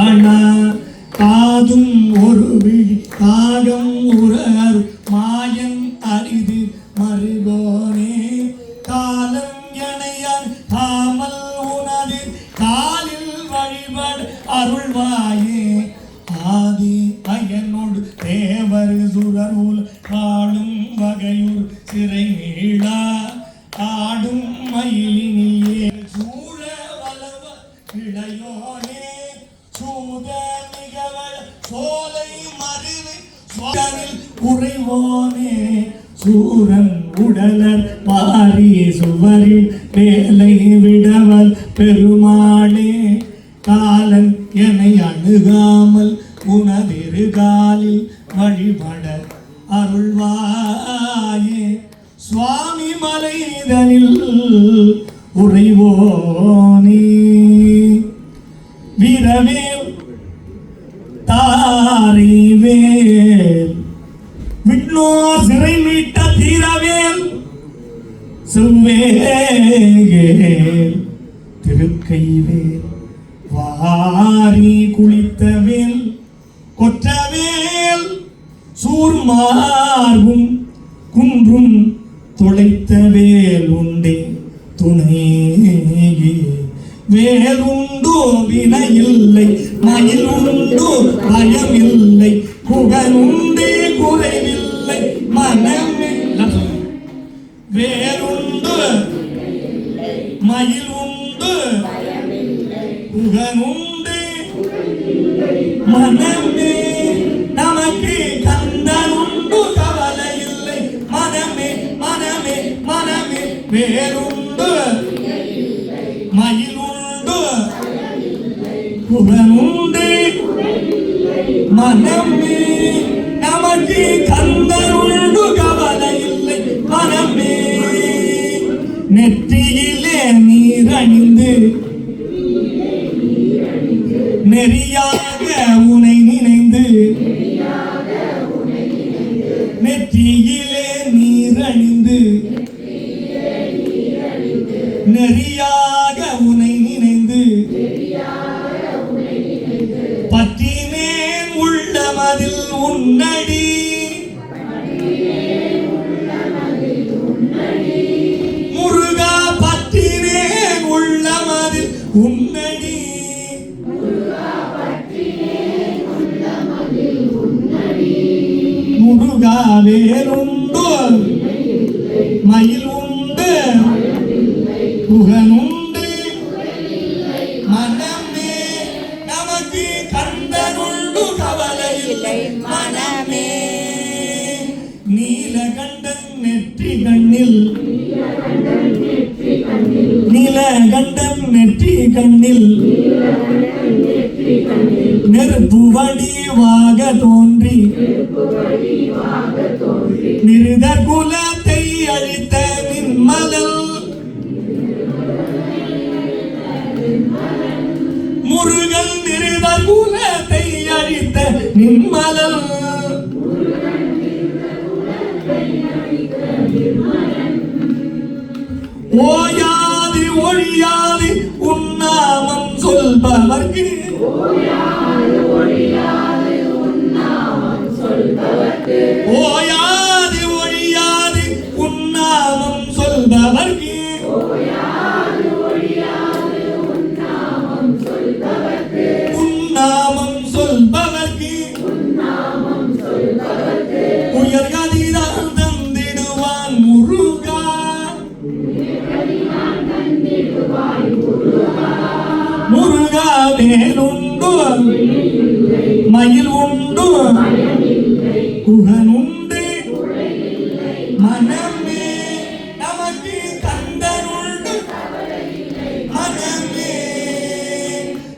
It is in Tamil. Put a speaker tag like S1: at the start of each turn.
S1: காணா காதும் ஒரு விழி காகம் உறர் மாயன் அரிது மறுகோனே காலம் எனையான் காமல் உனது காலில் வழிபட அருள்வாயே ஆதி அயனோடு தேவர் சுரருள் காடும் வகையூர் சிறை நீளா ஆடும் மயிலினியே சூழ வளவ இளையோனே சூத மிகவள சோலை மருவி சுவரில் உறைவோனே சூரன் உடலர் பாரி சுவரில் வேலை விடவல் பெருமாளே காலன் என்னை அணுகாமல் உனதிருகாலில் வழிபட அருள்வாயே சுவாமி மலைதனில் உறைவோனே வீரவேல் தாரிவேல் விண்ணோர் சிறை மீட்ட தீரவேல் செவ்வேல் திருக்கைவேல் வாரி குளித்தவேல் கொற்றவேல் சூர்மார்பும் குன்றும் தொலைத்தவேல் உண்டே துணையே வேலுண்டோ வினையில்லை மயில் உண்டோ பயமில்லை குகனுண்டே குறைவில்லை மனமே வேலுண்டு மயில் உண்டு குகனுண்டே மனமே நமக்கு கந்தனுண்டு கவலை இல்லை மனமே மனமே மனமே வேலுண்டு மயிலுண்டு குகனுண்டு மனமே நமக்கு கந்தனுண்டு கவலை இல்லை மனமே நெற்றியிலே நீரணிந்து நெறியாக உனை நினைந்து நெற்றியிலே நீரணிந்து நெறியாக உனை நினைந்து பற்றினேன் உள்ளமதில் உன்னடி முருகா பற்றினேன் உள்ளமதில் உன்னடி முருகா வேலுண்டு மயில் உண்டு குகனுண்டு மனமே நமக்கு கந்தனுண்டு கவலை இல்லை மனமே நீலகண்டன் நெற்றி கண்ணில் நீலகண்டன் நெற்றி கண்ணில் நெருப்பு வடிவாக தோன்றி நிருத குலத்தை அழித்த நின்மலல் முருகன் நிருத குலத்தை அழித்த நின்மலல் ஓயாது ஒழியாது உன்னாமம் சொல்பவர்க்கு ஓயாது ஒழியாது உன்னாமம் சொல்பவர்க்கு உன்னாமம் சொல்பவர்க்கு உயர்கதிதான் தந்திடுவான் முருகா முருகா வேலுண்டு மயில் உண்டு குகனுண்டு மனம்